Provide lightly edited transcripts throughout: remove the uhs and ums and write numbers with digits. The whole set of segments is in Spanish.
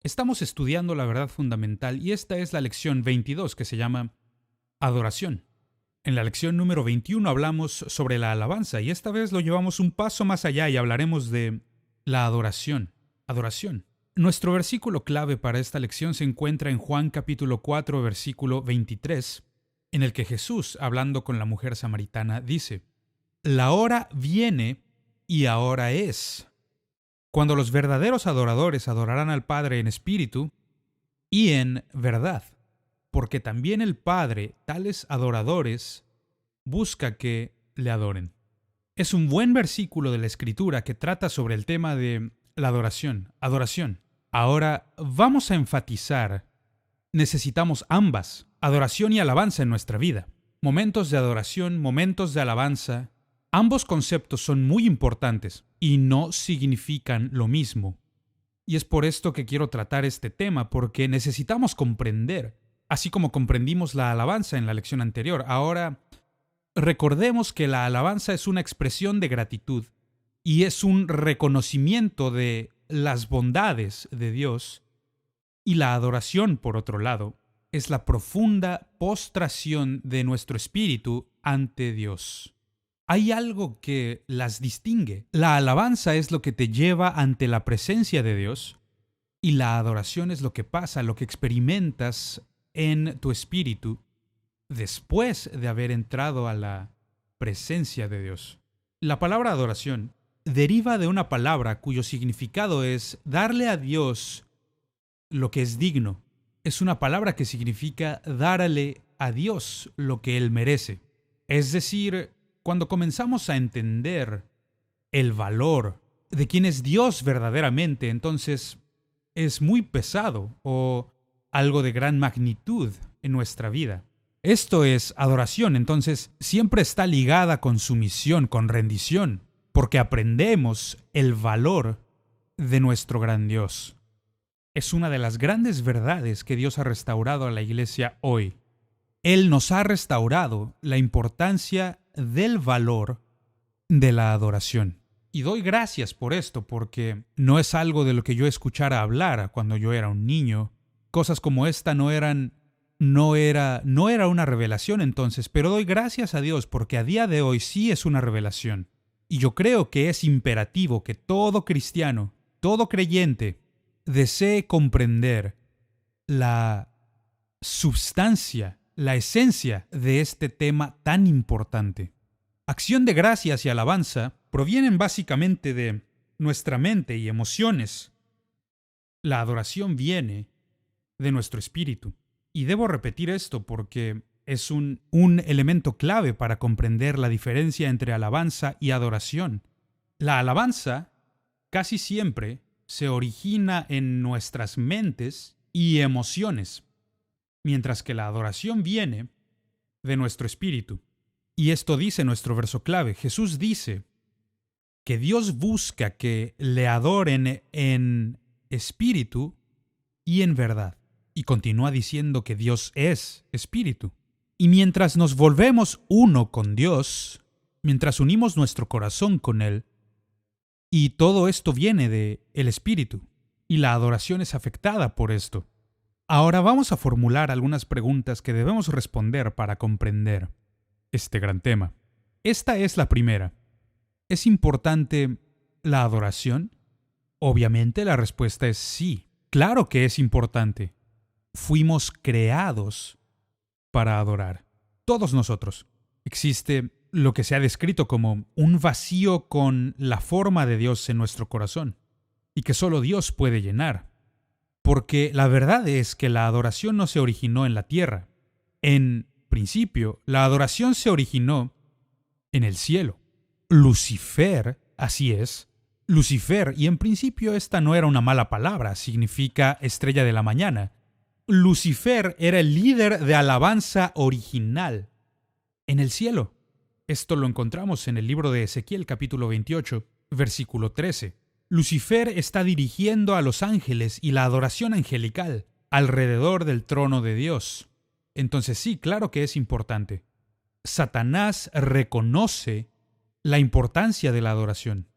Estamos estudiando la verdad fundamental y esta es la lección 22 que se llama Adoración. En la lección número 21 hablamos sobre la alabanza y esta vez lo llevamos un paso más allá y hablaremos de la adoración. Adoración. Nuestro versículo clave para esta lección se encuentra en Juan capítulo 4, versículo 23, en el que Jesús, hablando con la mujer samaritana, dice: La hora viene y ahora es, cuando los verdaderos adoradores adorarán al Padre en espíritu y en verdad, porque también el Padre, tales adoradores, busca que le adoren. Es un buen versículo de la Escritura que trata sobre el tema de la adoración. Ahora vamos a enfatizar, necesitamos ambas, adoración y alabanza en nuestra vida. Momentos de adoración, momentos de alabanza. Ambos conceptos son muy importantes y no significan lo mismo. Y es por esto que quiero tratar este tema, porque necesitamos comprender, así como comprendimos la alabanza en la lección anterior. Ahora, recordemos que la alabanza es una expresión de gratitud y es un reconocimiento de las bondades de Dios. Y la adoración, por otro lado, es la profunda postración de nuestro espíritu ante Dios. Hay algo que las distingue. La alabanza es lo que te lleva ante la presencia de Dios y la adoración es lo que pasa, lo que experimentas en tu espíritu después de haber entrado a la presencia de Dios. La palabra adoración deriva de una palabra cuyo significado es darle a Dios lo que es digno. Es una palabra que significa darle a Dios lo que Él merece. Es decir, cuando comenzamos a entender el valor de quién es Dios verdaderamente, entonces es muy pesado o algo de gran magnitud en nuestra vida. Esto es adoración, entonces siempre está ligada con sumisión, con rendición, porque aprendemos el valor de nuestro gran Dios. Es una de las grandes verdades que Dios ha restaurado a la iglesia hoy. Él nos ha restaurado la importancia del valor de la adoración. Y doy gracias por esto, porque no es algo de lo que yo escuchara hablar cuando yo era un niño. Cosas como esta no era una revelación entonces, pero doy gracias a Dios porque a día de hoy sí es una revelación. Y yo creo que es imperativo que todo cristiano, todo creyente, desee comprender la substancia, la esencia de este tema tan importante. Acción de gracias y alabanza provienen básicamente de nuestra mente y emociones. La adoración viene de nuestro espíritu. Y debo repetir esto porque es un elemento clave para comprender la diferencia entre alabanza y adoración. La alabanza casi siempre se origina en nuestras mentes y emociones, mientras que la adoración viene de nuestro espíritu. Y esto dice nuestro verso clave. Jesús dice que Dios busca que le adoren en espíritu y en verdad. Y continúa diciendo que Dios es espíritu. Y mientras nos volvemos uno con Dios, mientras unimos nuestro corazón con Él, y todo esto viene de el espíritu, y la adoración es afectada por esto. Ahora vamos a formular algunas preguntas que debemos responder para comprender este gran tema. Esta es la primera. ¿Es importante la adoración? Obviamente la respuesta es sí. Claro que es importante. Fuimos creados para adorar. Todos nosotros. Existe lo que se ha descrito como un vacío con la forma de Dios en nuestro corazón y que solo Dios puede llenar. Porque la verdad es que la adoración no se originó en la tierra. En principio, la adoración se originó en el cielo. Lucifer, así es, Lucifer, y en principio esta no era una mala palabra, significa estrella de la mañana. Lucifer era el líder de alabanza original en el cielo. Esto lo encontramos en el libro de Ezequiel capítulo 28, versículo 13. Lucifer está dirigiendo a los ángeles y la adoración angelical alrededor del trono de Dios. Entonces sí, claro que es importante. Satanás reconoce la importancia de la adoración.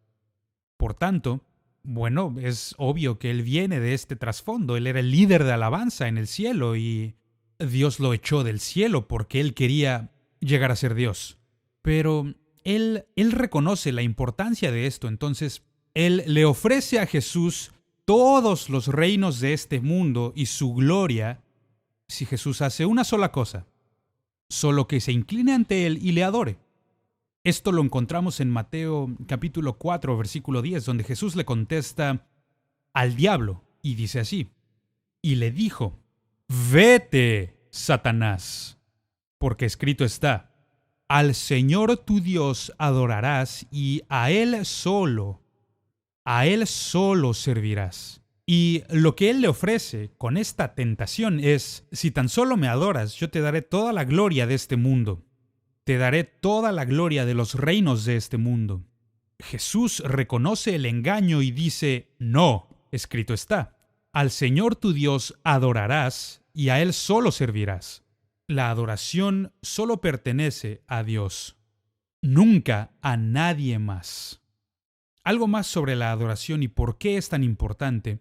Por tanto, Bueno, es obvio que él viene de este trasfondo. Él era el líder de alabanza en el cielo y Dios lo echó del cielo porque él quería llegar a ser Dios. Pero él reconoce la importancia de esto, entonces él le ofrece a Jesús todos los reinos de este mundo y su gloria si Jesús hace una sola cosa, solo que se incline ante él y le adore. Esto lo encontramos en Mateo capítulo 4, versículo 10, donde Jesús le contesta al diablo y dice así, y le dijo, vete, Satanás, porque escrito está, al Señor tu Dios adorarás y a Él solo servirás. Y lo que Él le ofrece con esta tentación es, si tan solo me adoras, yo te daré toda la gloria de este mundo. Te daré toda la gloria de los reinos de este mundo. Jesús reconoce el engaño y dice, no, escrito está, al Señor tu Dios adorarás y a Él solo servirás. La adoración solo pertenece a Dios, nunca a nadie más. Algo más sobre la adoración y por qué es tan importante.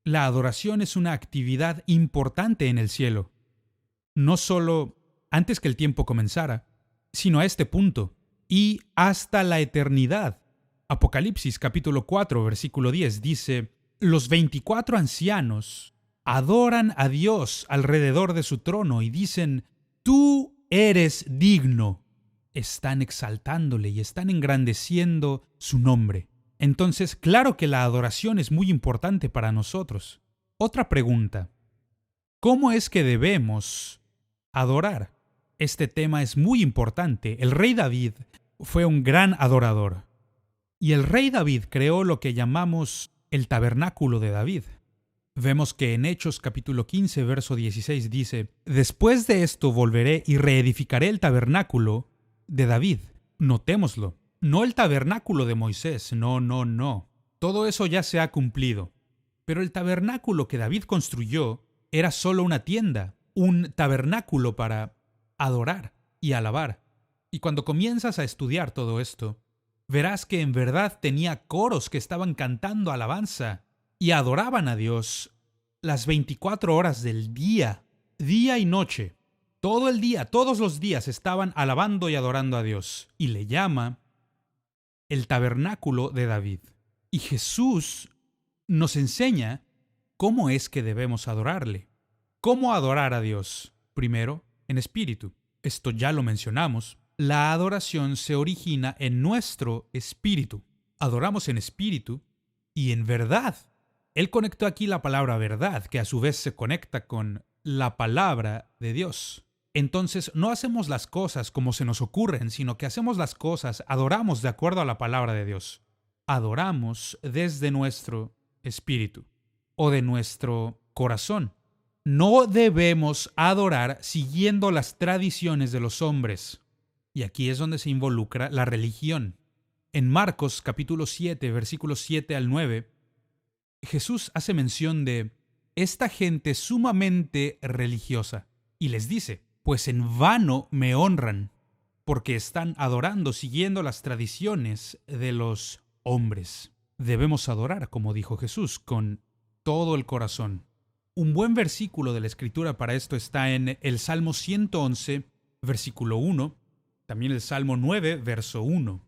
La adoración es una actividad importante en el cielo, no solo antes que el tiempo comenzara, sino a este punto, y hasta la eternidad. Apocalipsis capítulo 4, versículo 10 dice, los 24 ancianos adoran a Dios alrededor de su trono y dicen, tú eres digno. Están exaltándole y están engrandeciendo su nombre. Entonces, claro que la adoración es muy importante para nosotros. Otra pregunta, ¿cómo es que debemos adorar? Este tema es muy importante. El rey David fue un gran adorador. Y el rey David creó lo que llamamos el tabernáculo de David. Vemos que en Hechos capítulo 15, verso 16 dice, después de esto volveré y reedificaré el tabernáculo de David. Notémoslo. No el tabernáculo de Moisés, no. Todo eso ya se ha cumplido. Pero el tabernáculo que David construyó era solo una tienda, un tabernáculo para adorar y alabar. Y cuando comienzas a estudiar todo esto, verás que en verdad tenía coros que estaban cantando alabanza y adoraban a Dios las 24 horas del día, día y noche. Todo el día, todos los días estaban alabando y adorando a Dios. Y le llama el tabernáculo de David. Y Jesús nos enseña cómo es que debemos adorarle. ¿Cómo adorar a Dios? Primero, en espíritu. Esto ya lo mencionamos. La adoración se origina en nuestro espíritu. Adoramos en espíritu y en verdad. Él conectó aquí la palabra verdad, que a su vez se conecta con la palabra de Dios. Entonces no hacemos las cosas como se nos ocurren, sino que hacemos las cosas, adoramos de acuerdo a la palabra de Dios. Adoramos desde nuestro espíritu o de nuestro corazón. No debemos adorar siguiendo las tradiciones de los hombres. Y aquí es donde se involucra la religión. En Marcos capítulo 7, versículos 7 al 9, Jesús hace mención de esta gente sumamente religiosa y les dice, pues en vano me honran, porque están adorando siguiendo las tradiciones de los hombres. Debemos adorar, como dijo Jesús, con todo el corazón. Un buen versículo de la Escritura para esto está en el Salmo 111, versículo 1, también el Salmo 9, verso 1.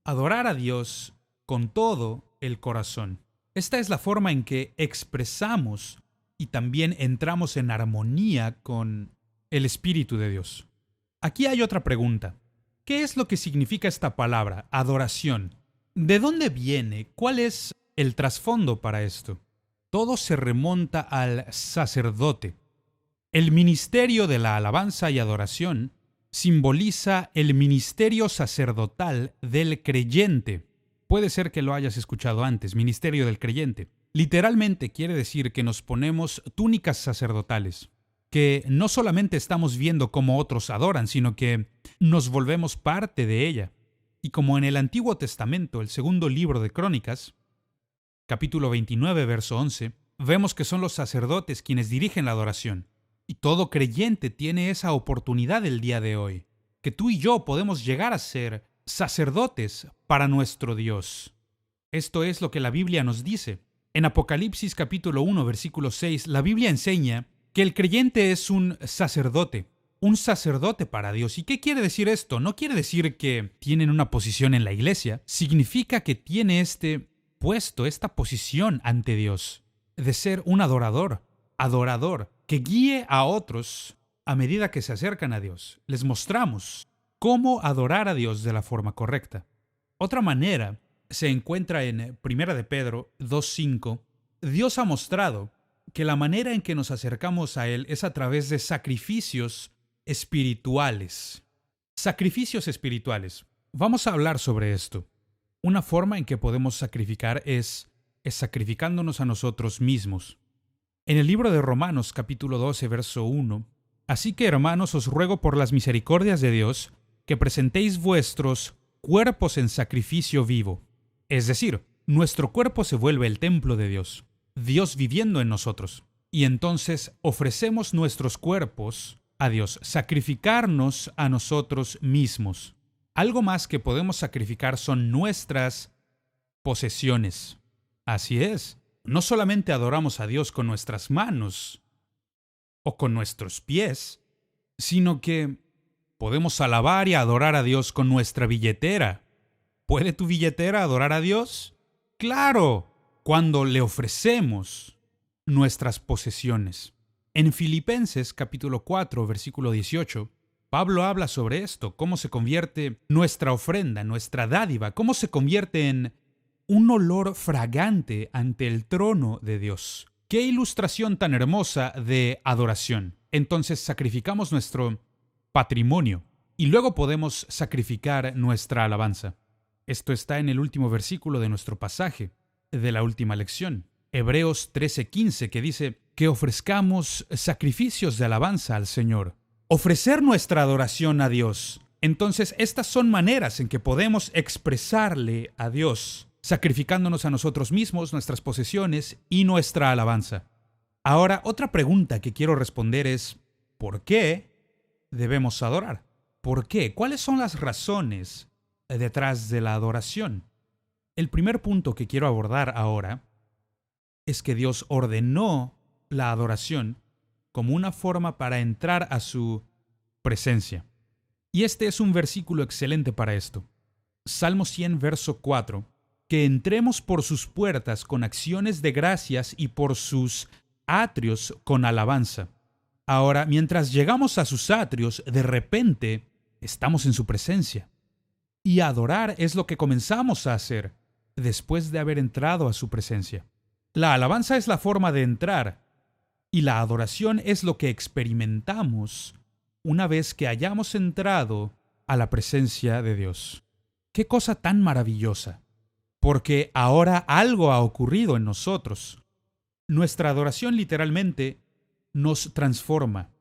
Adorar a Dios con todo el corazón. Esta es la forma en que expresamos y también entramos en armonía con el Espíritu de Dios. Aquí hay otra pregunta. ¿Qué es lo que significa esta palabra, adoración? ¿De dónde viene? ¿Cuál es el trasfondo para esto? Todo se remonta al sacerdote. El ministerio de la alabanza y adoración simboliza el ministerio sacerdotal del creyente. Puede ser que lo hayas escuchado antes, ministerio del creyente. Literalmente quiere decir que nos ponemos túnicas sacerdotales, que no solamente estamos viendo cómo otros adoran, sino que nos volvemos parte de ella. Y como en el Antiguo Testamento, el segundo libro de Crónicas, capítulo 29, verso 11, vemos que son los sacerdotes quienes dirigen la adoración. Y todo creyente tiene esa oportunidad el día de hoy, que tú y yo podemos llegar a ser sacerdotes para nuestro Dios. Esto es lo que la Biblia nos dice. En Apocalipsis capítulo 1, versículo 6, la Biblia enseña que el creyente es un sacerdote para Dios. ¿Y qué quiere decir esto? No quiere decir que tienen una posición en la iglesia, significa que tiene este puesto, esta posición ante Dios, de ser un adorador, que guíe a otros a medida que se acercan a Dios. Les mostramos cómo adorar a Dios de la forma correcta. Otra manera se encuentra en 1 de Pedro 2:5. Dios ha mostrado que la manera en que nos acercamos a Él es a través de sacrificios espirituales. Sacrificios espirituales. Vamos a hablar sobre esto. Una forma en que podemos sacrificar es sacrificándonos a nosotros mismos. En el libro de Romanos capítulo 12, verso 1, así que hermanos os ruego por las misericordias de Dios que presentéis vuestros cuerpos en sacrificio vivo. Es decir, nuestro cuerpo se vuelve el templo de Dios, Dios viviendo en nosotros. Y entonces ofrecemos nuestros cuerpos a Dios, sacrificarnos a nosotros mismos. Algo más que podemos sacrificar son nuestras posesiones. Así es, no solamente adoramos a Dios con nuestras manos o con nuestros pies, sino que podemos alabar y adorar a Dios con nuestra billetera. ¿Puede tu billetera adorar a Dios? ¡Claro! Cuando le ofrecemos nuestras posesiones. En Filipenses capítulo 4, versículo 18, Pablo habla sobre esto, cómo se convierte nuestra ofrenda, nuestra dádiva, cómo se convierte en un olor fragante ante el trono de Dios. ¡Qué ilustración tan hermosa de adoración! Entonces sacrificamos nuestro patrimonio y luego podemos sacrificar nuestra alabanza. Esto está en el último versículo de nuestro pasaje, de la última lección, Hebreos 13:15, que dice que ofrezcamos sacrificios de alabanza al Señor. Ofrecer nuestra adoración a Dios. Entonces, estas son maneras en que podemos expresarle a Dios, sacrificándonos a nosotros mismos, nuestras posesiones y nuestra alabanza. Ahora, otra pregunta que quiero responder es, ¿por qué debemos adorar? ¿Por qué? ¿Cuáles son las razones detrás de la adoración? El primer punto que quiero abordar ahora es que Dios ordenó la adoración como una forma para entrar a su presencia. Y este es un versículo excelente para esto. Salmo 100, verso 4, que entremos por sus puertas con acciones de gracias y por sus atrios con alabanza. Ahora, mientras llegamos a sus atrios, de repente estamos en su presencia. Y adorar es lo que comenzamos a hacer después de haber entrado a su presencia. La alabanza es la forma de entrar y la adoración es lo que experimentamos una vez que hayamos entrado a la presencia de Dios. ¡Qué cosa tan maravillosa! Porque ahora algo ha ocurrido en nosotros. Nuestra adoración literalmente nos transforma,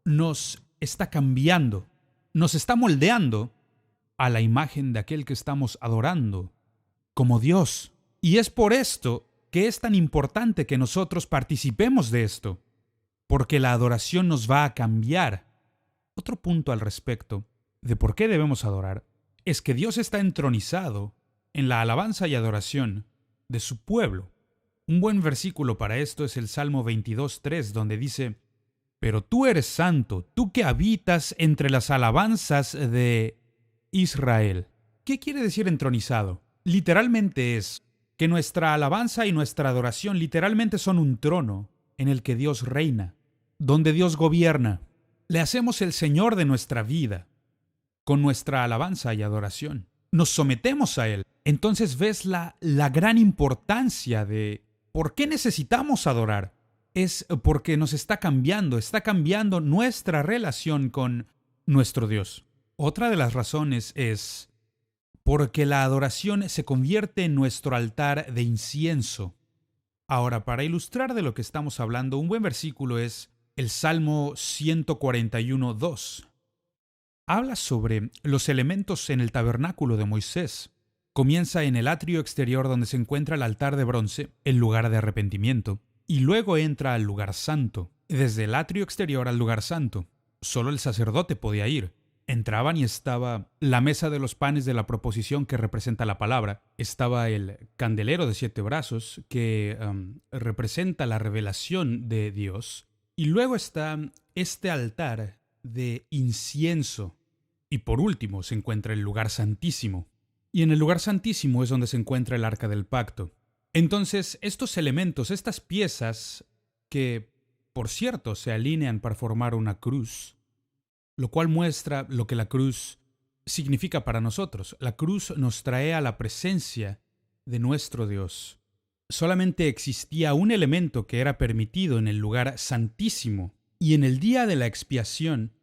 nos está cambiando, nos está moldeando a la imagen de aquel que estamos adorando, como Dios. Y es por esto que es tan importante que nosotros participemos de esto, porque la adoración nos va a cambiar. Otro punto al respecto de por qué debemos adorar es que Dios está entronizado en la alabanza y adoración de su pueblo. Un buen versículo para esto es el Salmo 22:3, donde dice: «Pero tú eres santo, tú que habitas entre las alabanzas de Israel». ¿Qué quiere decir entronizado? Literalmente es que nuestra alabanza y nuestra adoración literalmente son un trono en el que Dios reina, donde Dios gobierna. Le hacemos el Señor de nuestra vida con nuestra alabanza y adoración. Nos sometemos a Él. Entonces ves la gran importancia de por qué necesitamos adorar. Es porque nos está cambiando nuestra relación con nuestro Dios. Otra de las razones es porque la adoración se convierte en nuestro altar de incienso. Ahora, para ilustrar de lo que estamos hablando, un buen versículo es el Salmo 141:2. Habla sobre los elementos en el tabernáculo de Moisés. Comienza en el atrio exterior donde se encuentra el altar de bronce, el lugar de arrepentimiento, y luego entra al lugar santo. Desde el atrio exterior al lugar santo, solo el sacerdote podía ir. Entraban y estaba la mesa de los panes de la proposición que representa la palabra. Estaba el candelero de 7 brazos que representa la revelación de Dios. Y luego está este altar de incienso. Y por último se encuentra el lugar santísimo. Y en el lugar santísimo es donde se encuentra el arca del pacto. Entonces, estos elementos, estas piezas que, por cierto, se alinean para formar una cruz, lo cual muestra lo que la cruz significa para nosotros. La cruz nos trae a la presencia de nuestro Dios. Solamente existía un elemento que era permitido en el lugar santísimo, y en el día de la expiación,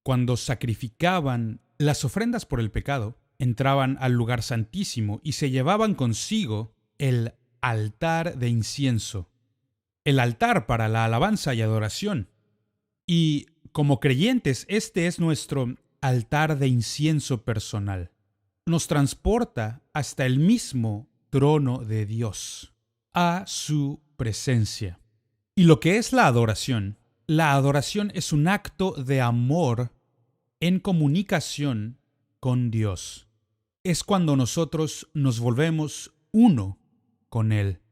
cuando sacrificaban las ofrendas por el pecado, entraban al lugar santísimo y se llevaban consigo el altar de incienso, el altar para la alabanza y adoración. Y como creyentes, este es nuestro altar de incienso personal. Nos transporta hasta el mismo trono de Dios, a su presencia. Y lo que es la adoración es un acto de amor en comunicación con Dios. Es cuando nosotros nos volvemos uno con Él.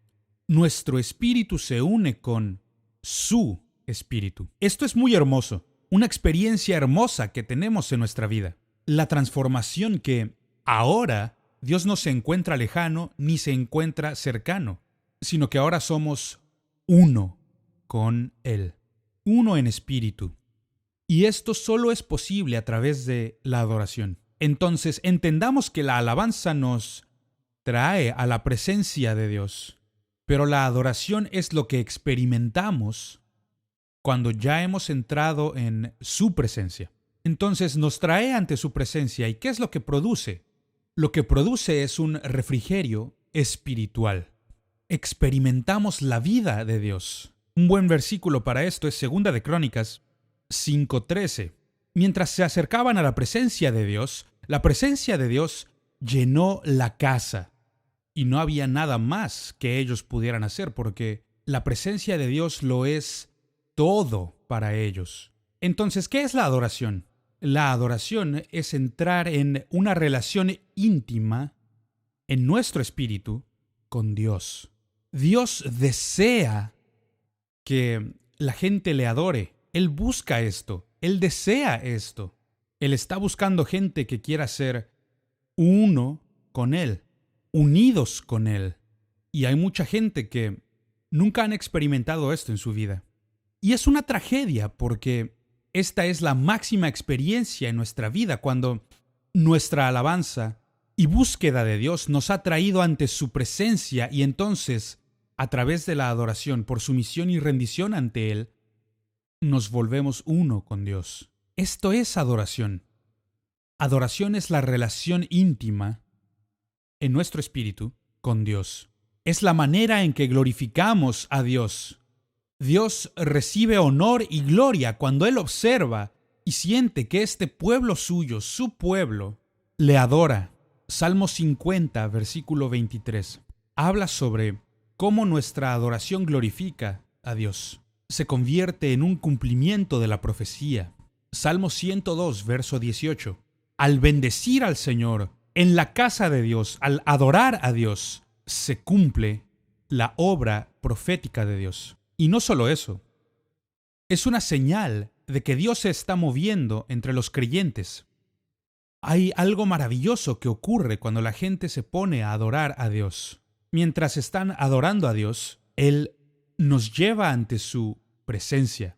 Nuestro espíritu se une con su espíritu. Esto es muy hermoso, una experiencia hermosa que tenemos en nuestra vida. La transformación que ahora Dios no se encuentra lejano ni se encuentra cercano, sino que ahora somos uno con Él, uno en espíritu. Y esto solo es posible a través de la adoración. Entonces, entendamos que la alabanza nos trae a la presencia de Dios, pero la adoración es lo que experimentamos cuando ya hemos entrado en su presencia. Entonces nos trae ante su presencia. ¿Y qué es lo que produce? Lo que produce es un refrigerio espiritual. Experimentamos la vida de Dios. Un buen versículo para esto es 2 de Crónicas 5:13. Mientras se acercaban a la presencia de Dios, la presencia de Dios llenó la casa. Y no había nada más que ellos pudieran hacer porque la presencia de Dios lo es todo para ellos. Entonces, ¿qué es la adoración? La adoración es entrar en una relación íntima en nuestro espíritu con Dios. Dios desea que la gente le adore. Él busca esto. Él desea esto. Él está buscando gente que quiera ser uno con Él, unidos con Él. Y hay mucha gente que nunca han experimentado esto en su vida. Y es una tragedia porque esta es la máxima experiencia en nuestra vida cuando nuestra alabanza y búsqueda de Dios nos ha traído ante su presencia y entonces, a través de la adoración, por sumisión y rendición ante Él, nos volvemos uno con Dios. Esto es adoración. Adoración es la relación íntima en nuestro espíritu con Dios. Es la manera en que glorificamos a Dios. Dios recibe honor y gloria cuando Él observa y siente que este pueblo suyo, su pueblo, le adora. Salmo 50, versículo 23, habla sobre cómo nuestra adoración glorifica a Dios. Se convierte en un cumplimiento de la profecía. Salmo 102, verso 18. Al bendecir al Señor en la casa de Dios, al adorar a Dios, se cumple la obra profética de Dios. Y no solo eso, es una señal de que Dios se está moviendo entre los creyentes. Hay algo maravilloso que ocurre cuando la gente se pone a adorar a Dios. Mientras están adorando a Dios, Él nos lleva ante su presencia.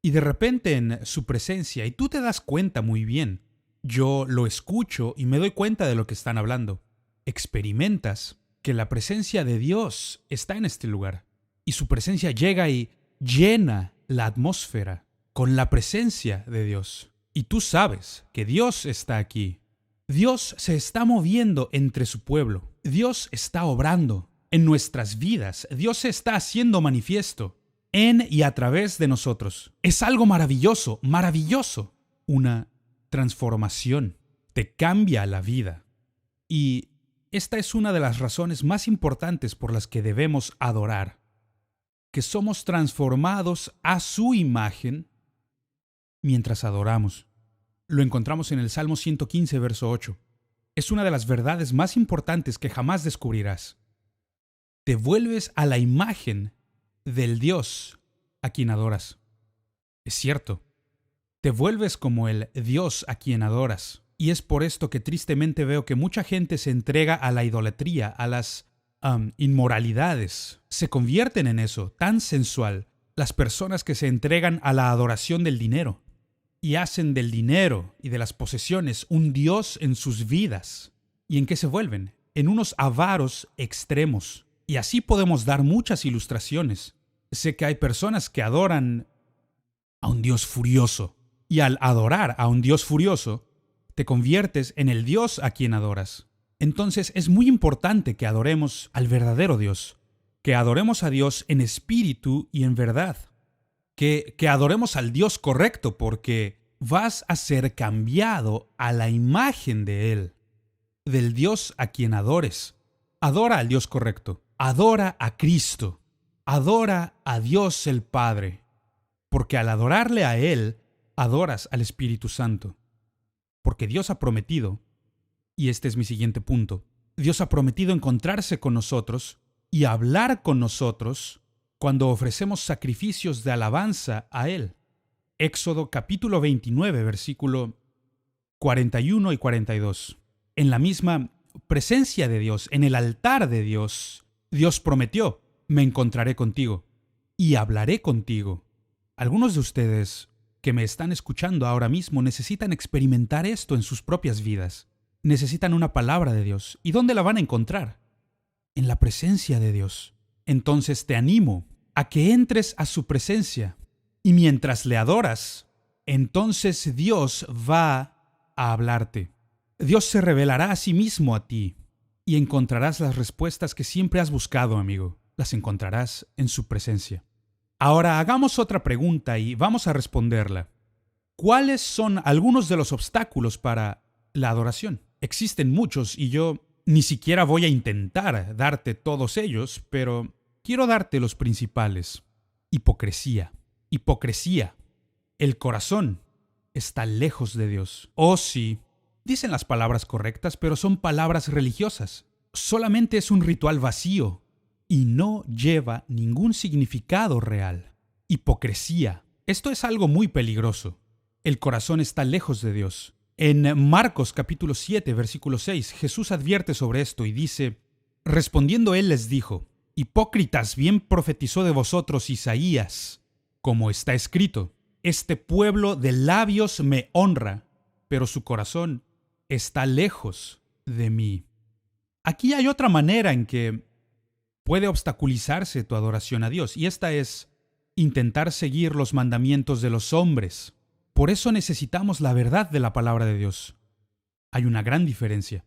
Y de repente en su presencia, y tú te das cuenta muy bien, yo lo escucho y me doy cuenta de lo que están hablando. Experimentas que la presencia de Dios está en este lugar. Y su presencia llega y llena la atmósfera con la presencia de Dios. Y tú sabes que Dios está aquí. Dios se está moviendo entre su pueblo. Dios está obrando en nuestras vidas. Dios se está haciendo manifiesto en y a través de nosotros. Es algo maravilloso, maravilloso. Una transformación te cambia la vida. Y esta es una de las razones más importantes por las que debemos adorar. Que somos transformados a su imagen mientras adoramos. lo encontramos en el Salmo 115, verso 8. Es una de las verdades más importantes que jamás descubrirás. Te vuelves a la imagen del Dios a quien adoras. Es cierto, te vuelves como el Dios a quien adoras. Y es por esto que tristemente veo que mucha gente se entrega a la idolatría, a las inmoralidades. Se convierten en eso, tan sensual. Las personas que se entregan a la adoración del dinero y hacen del dinero y de las posesiones un Dios en sus vidas. ¿Y en qué se vuelven? En unos avaros extremos. Y así podemos dar muchas ilustraciones. Sé que hay personas que adoran a un Dios furioso. Y al adorar a un Dios furioso, te conviertes en el Dios a quien adoras. Entonces es muy importante que adoremos al verdadero Dios, que adoremos a Dios en espíritu y en verdad, que adoremos al Dios correcto, porque vas a ser cambiado a la imagen de Él, del Dios a quien adores. Adora al Dios correcto, adora a Cristo, adora a Dios el Padre, porque al adorarle a Él, adoras al Espíritu Santo. Porque Dios ha prometido, y este es mi siguiente punto, Dios ha prometido encontrarse con nosotros y hablar con nosotros cuando ofrecemos sacrificios de alabanza a Él. Éxodo capítulo 29, versículo 41 y 42. En la misma presencia de Dios, en el altar de Dios, Dios prometió, me encontraré contigo y hablaré contigo. Algunos de ustedes que me están escuchando ahora mismo necesitan experimentar esto en sus propias vidas. Necesitan una palabra de Dios. ¿Y dónde la van a encontrar? En la presencia de Dios. Entonces te animo a que entres a su presencia. Y mientras le adoras, entonces Dios va a hablarte. Dios se revelará a sí mismo a ti. Y encontrarás las respuestas que siempre has buscado, amigo. Las encontrarás en su presencia. Ahora hagamos otra pregunta y vamos a responderla. ¿Cuáles son algunos de los obstáculos para la adoración? Existen muchos y yo ni siquiera voy a intentar darte todos ellos, pero quiero darte los principales. Hipocresía. Hipocresía. El corazón está lejos de Dios. Oh sí, dicen las palabras correctas, pero son palabras religiosas. Solamente es un ritual vacío y no lleva ningún significado real. Hipocresía. Esto es algo muy peligroso. El corazón está lejos de Dios. En Marcos capítulo 7, versículo 6, Jesús advierte sobre esto y dice, respondiendo él les dijo, hipócritas, bien profetizó de vosotros Isaías, como está escrito, este pueblo de labios me honra, pero su corazón está lejos de mí. Aquí hay otra manera en que puede obstaculizarse tu adoración a Dios, y esta es intentar seguir los mandamientos de los hombres. Por eso necesitamos la verdad de la palabra de Dios. Hay una gran diferencia.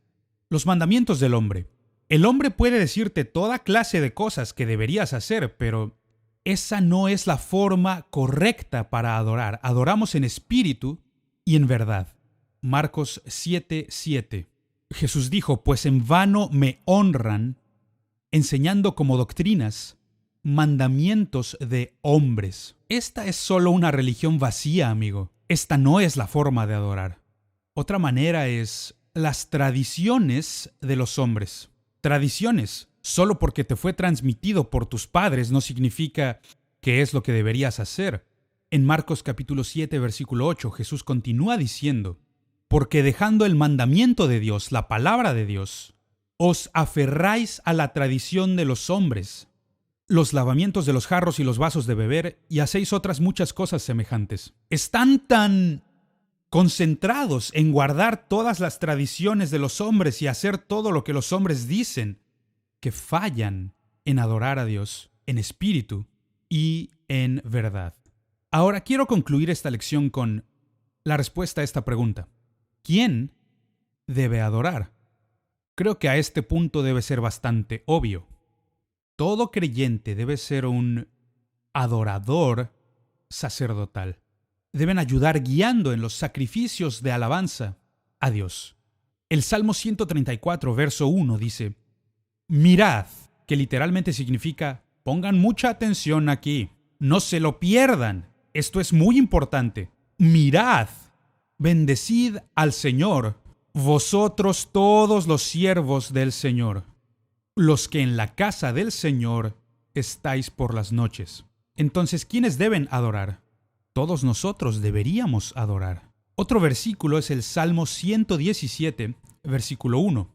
Los mandamientos del hombre. El hombre puede decirte toda clase de cosas que deberías hacer, pero esa no es la forma correcta para adorar. Adoramos en espíritu y en verdad. Marcos 7:7. Jesús dijo, pues en vano me honran, enseñando como doctrinas mandamientos de hombres. Esta es solo una religión vacía, amigo. Esta no es la forma de adorar. Otra manera es las tradiciones de los hombres. Tradiciones. Solo porque te fue transmitido por tus padres no significa que es lo que deberías hacer. En Marcos capítulo 7, versículo 8, Jesús continúa diciendo, porque dejando el mandamiento de Dios, la palabra de Dios, os aferráis a la tradición de los hombres, los lavamientos de los jarros y los vasos de beber, y hacéis otras muchas cosas semejantes. Están tan concentrados en guardar todas las tradiciones de los hombres y hacer todo lo que los hombres dicen, que fallan en adorar a Dios en espíritu y en verdad. Ahora quiero concluir esta lección con la respuesta a esta pregunta. ¿Quién debe adorar? Creo que a este punto debe ser bastante obvio. Todo creyente debe ser un adorador sacerdotal. Deben ayudar guiando en los sacrificios de alabanza a Dios. El Salmo 134, verso 1 dice, mirad, que literalmente significa, pongan mucha atención aquí, no se lo pierdan. Esto es muy importante. Mirad Bendecid al Señor, vosotros todos los siervos del Señor, los que en la casa del Señor estáis por las noches. Entonces, ¿quiénes deben adorar? Todos nosotros deberíamos adorar. Otro versículo es el Salmo 117, versículo 1.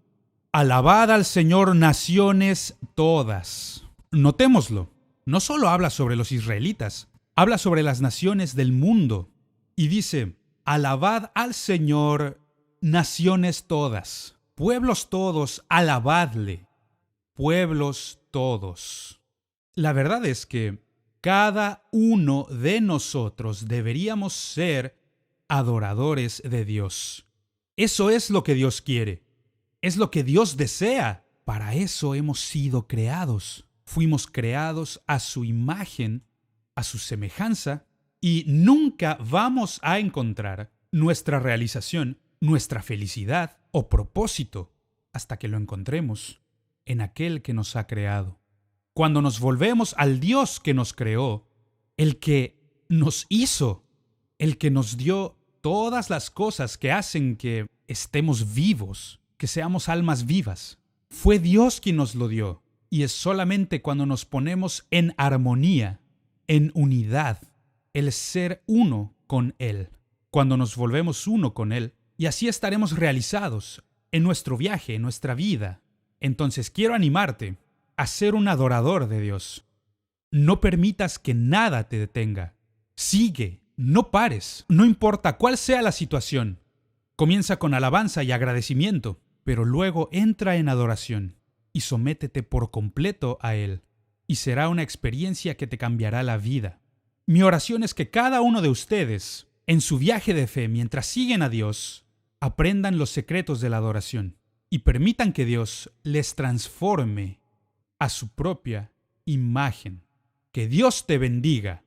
Alabad al Señor naciones todas. Notémoslo, no solo habla sobre los israelitas, habla sobre las naciones del mundo. Y dice, alabad al Señor naciones todas. Pueblos todos, alabadle. Pueblos todos. La verdad es que cada uno de nosotros deberíamos ser adoradores de Dios. Eso es lo que Dios quiere. Es lo que Dios desea. Para eso hemos sido creados. Fuimos creados a su imagen, a su semejanza, y nunca vamos a encontrar nuestra realización, nuestra felicidad o propósito hasta que lo encontremos en aquel que nos ha creado. Cuando nos volvemos al Dios que nos creó, el que nos hizo, el que nos dio todas las cosas que hacen que estemos vivos, que seamos almas vivas, fue Dios quien nos lo dio. Y es solamente cuando nos ponemos en armonía, en unidad, el ser uno con Él, cuando nos volvemos uno con Él, y así estaremos realizados en nuestro viaje, en nuestra vida. Entonces quiero animarte a ser un adorador de Dios. No permitas que nada te detenga. Sigue, no pares, no importa cuál sea la situación. Comienza con alabanza y agradecimiento, pero luego entra en adoración y sométete por completo a Él, y será una experiencia que te cambiará la vida. Mi oración es que cada uno de ustedes, en su viaje de fe, mientras siguen a Dios, aprendan los secretos de la adoración y permitan que Dios les transforme a su propia imagen. Que Dios te bendiga.